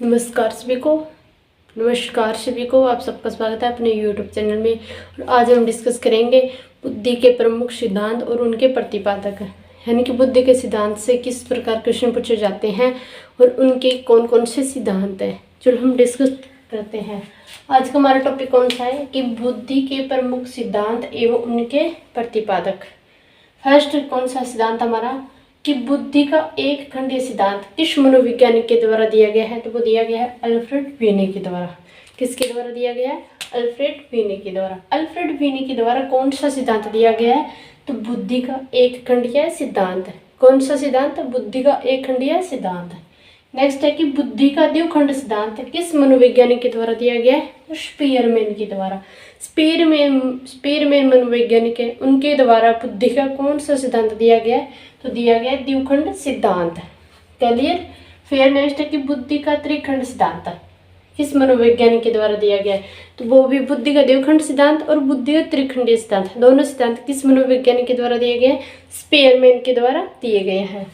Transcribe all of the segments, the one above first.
नमस्कार सभी को आप सबका स्वागत है अपने YouTube चैनल में। और आज हम डिस्कस करेंगे बुद्धि के प्रमुख सिद्धांत और उनके प्रतिपादक, यानी कि बुद्धि के सिद्धांत से किस प्रकार क्वेश्चन पूछे जाते हैं और उनके कौन कौन से सिद्धांत हैं। चलो हम डिस्कस करते हैं। आज का हमारा टॉपिक कौन सा है कि बुद्धि के प्रमुख सिद्धांत एवं उनके प्रतिपादक। फर्स्ट कौन सा सिद्धांत हमारा कि बुद्धि का एक खंडीय सिद्धांत किस मनोवैज्ञानिक के द्वारा दिया गया है, तो वो दिया गया है अल्फ्रेड वीने के द्वारा। किसके द्वारा दिया गया है? अल्फ्रेड वीने के द्वारा। अल्फ्रेड वीने के द्वारा कौन सा सिद्धांत दिया गया है? तो बुद्धि का एक खंडीय सिद्धांत। कौन सा सिद्धांत? बुद्धि का एक खंडीय सिद्धांत। नेक्स्ट है कि बुद्धि का द्विखंड सिद्धांत किस मनोवैज्ञानिक के द्वारा दिया गया है? तो स्पीयरमैन के द्वारा। स्पीयरमैन मनोवैज्ञानिक है, उनके द्वारा बुद्धि का कौन सा सिद्धांत दिया गया है? तो दिया गया द्विखंड सिद्धांत। क्लियर? फिर नेक्स्ट है कि बुद्धि का त्रिखंड सिद्धांत किस मनोवैज्ञानिक के द्वारा दिया गया है? तो वो भी बुद्धि का द्विखंड सिद्धांत और बुद्धि का त्रिखंडीय सिद्धांत, दोनों सिद्धांत किस मनोवैज्ञानिक के द्वारा दिए गए हैं? स्पीयरमैन के द्वारा दिए गए हैं।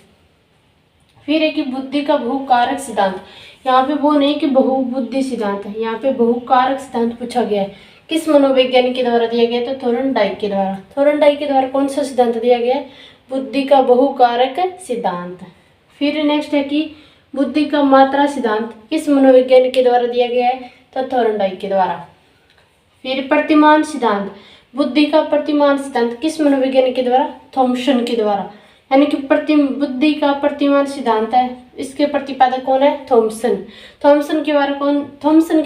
फिर है कि बुद्धि का बहुकारक सिद्धांत। यहाँ पे वो नहीं कि बहुबुद्धि सिद्धांत है, यहाँ पे बहुकारक सिद्धांत पूछा गया है। किस मनोवैज्ञानिक के द्वारा दिया गया? तो थोर्नडाइक के द्वारा। थोर्नडाइक के द्वारा कौन सा सिद्धांत दिया गया है? बुद्धि का बहुकारक सिद्धांत। फिर नेक्स्ट है कि बुद्धि का मात्रा सिद्धांत किस मनोवैज्ञानिक के द्वारा दिया गया है? तो थोर्नडाइक के द्वारा। फिर प्रतिमान सिद्धांत, बुद्धि का प्रतिमान सिद्धांत किस मनोवैज्ञानिक के द्वारा? थॉमसन के द्वारा। यानी कि बुद्धि का प्रतिमान सिद्धांत है, इसके प्रतिपादक कौन है? थॉमसन। थॉमसन के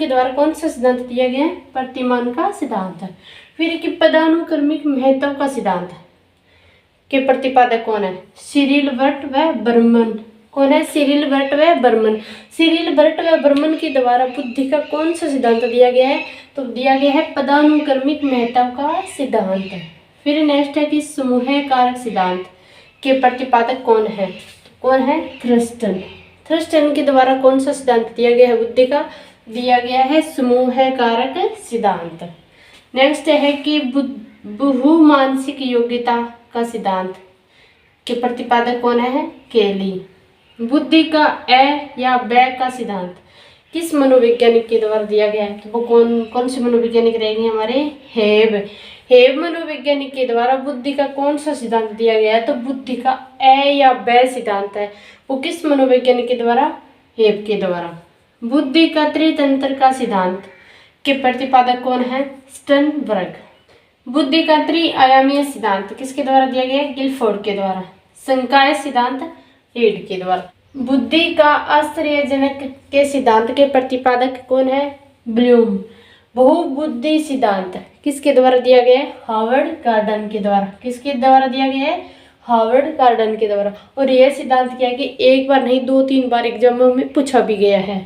द्वारा कौन सा सिद्धांत दिया गया है? प्रतिमान का सिद्धांत। फिर कि पदानुक्रमिक महत्व का सिद्धांत के प्रतिपादक कौन है? सिरिल वर्ट व बर्मन। कौन है? सिरिल वर्ट व बर्मन। सिरिल वर्ट व बर्मन के द्वारा बुद्धि का कौन सा सिद्धांत दिया गया है? तो दिया गया है पदानुक्रमिक महत्व का सिद्धांत। फिर नेक्स्ट है कि समूह कारक सिद्धांत के प्रतिपादक कौन है? कौन है? थ्रस्टन। थ्रस्टन के द्वारा कौन सा सिद्धांत दिया गया है बुद्धि का? दिया गया है समूह कारक सिद्धांत। नेक्स्ट है कि बहुमानसिक योग्यता का सिद्धांत के प्रतिपादक कौन है? केली। बुद्धि का ए या बै का सिद्धांत किस मनोवैज्ञानिक के द्वारा दिया गया है? तो वो कौन से मनोवैज्ञानिक रहेंगे हमारे? हेब मनोवैज्ञानिक के द्वारा बुद्धि का कौन सा सिद्धांत दिया गया है? तो बुद्धि का ए या बै सिद्धांत है, वो किस मनोवैज्ञानिक के द्वारा? हेब के द्वारा। बुद्धि का त्रितंत्र का सिद्धांत के प्रतिपादक कौन है? स्टर्नबर्ग। बुद्धि का त्रिआयामीय सिद्धांत किसके द्वारा दिया गया है? गिलफोर्ड के द्वारा। संकाय सिद्धांत रीड के द्वारा। बुद्धि का आश्चर्यजनक के सिद्धांत के प्रतिपादक कौन है? ब्लूम। बहुबुद्धि सिद्धांत किसके द्वारा दिया गया है? हार्वर्ड गार्डन के द्वारा। किसके द्वारा दिया गया है? हार्वर्ड गार्डन के द्वारा। और यह सिद्धांत क्या है कि एक बार नहीं 2-3 बार एग्जामों में पूछा भी गया है।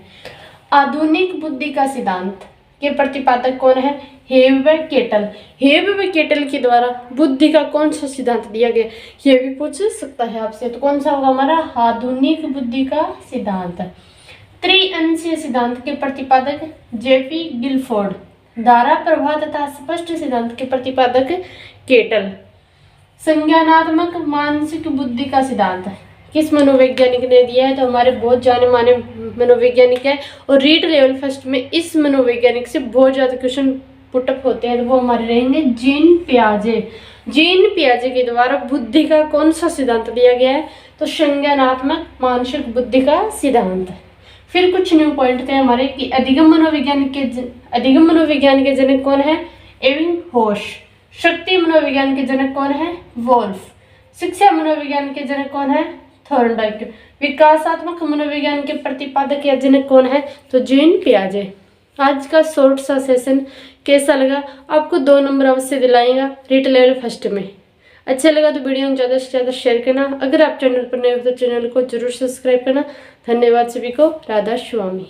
आधुनिक बुद्धि का सिद्धांत के प्रतिपादक कौन है? हेब व केटल। हेब व केटल के द्वारा बुद्धि का कौन सा सिद्धांत दिया गया? ये भी पूछ सकता है आपसे। तो कौन सा होगा हमारा? आधुनिक बुद्धि का सिद्धांत। त्रिअंशीय सिद्धांत के प्रतिपादक जेपी गिलफोर्ड। धारा प्रवाह तथा स्पष्ट सिद्धांत के प्रतिपादक केटल। संज्ञानात्मक मानसिक बुद्धि का सिद्धांत किस मनोवैज्ञानिक ने दिया है? तो हमारे बहुत जाने माने मनोवैज्ञानिक है और रीड लेवल फर्स्ट में इस मनोवैज्ञानिक से बहुत ज्यादा क्वेश्चन पुटअप होते हैं, तो वो हमारे रहेंगे जीन पियाजे। जीन पियाजे के द्वारा बुद्धि का कौन सा सिद्धांत दिया गया है? तो संज्ञानात्मक मानसिक बुद्धि का सिद्धांत। फिर कुछ न्यू पॉइंट थे हमारे कि अधिगम मनोविज्ञान के जनक कौन है? एबिंगहॉस। शक्ति मनोविज्ञान के जनक कौन है? वोल्फ। शिक्षा मनोविज्ञान के जनक कौन है? थॉर्नडाइक। विकासात्मक मनोविज्ञान के प्रतिपादक या जनक कौन है? तो जीन पियाजे। आज का शॉर्ट सा सेशन कैसा लगा? आपको 2 नंबर अवश्य दिलाएगा रीड लेवल फर्स्ट में। अच्छा लगा तो वीडियो ज़्यादा से ज़्यादा शेयर करना। अगर आप चैनल पर नए हो तो चैनल को जरूर सब्सक्राइब करना। धन्यवाद सभी को। राधा स्वामी।